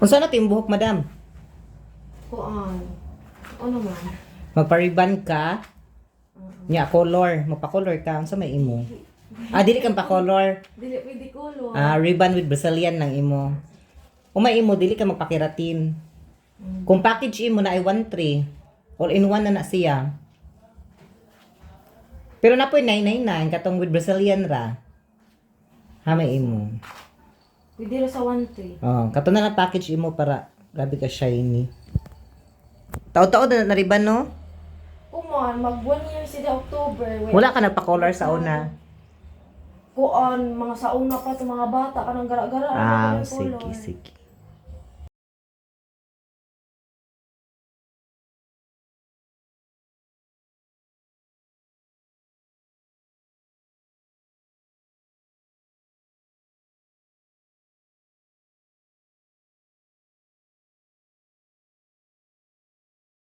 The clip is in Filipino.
Unsa na timbuhok, madam? Kuan. Ano man? Magpa-ribbon ka? Nya color, magpa-color ka unsa may imo? Dili kang pa-color. Dili pwede kulo. Ribbon with Brazilian lang imo. Umay imo dili ka magpakeratin. Kung package imo na ay 1.3, all in one na siya. Pero na po 999 katong with Brazilian ra. Ha may imo. Pwede ra sa 1-3. Kato na lang package imo para grabe ka shiny. Tao-tao na ribbon no? Kuman, mag 1 year sila October. Wala ka nagpa-color sa una. Kuan, mga sa una pa to mga bata kanang gara-gara. Sige, sige.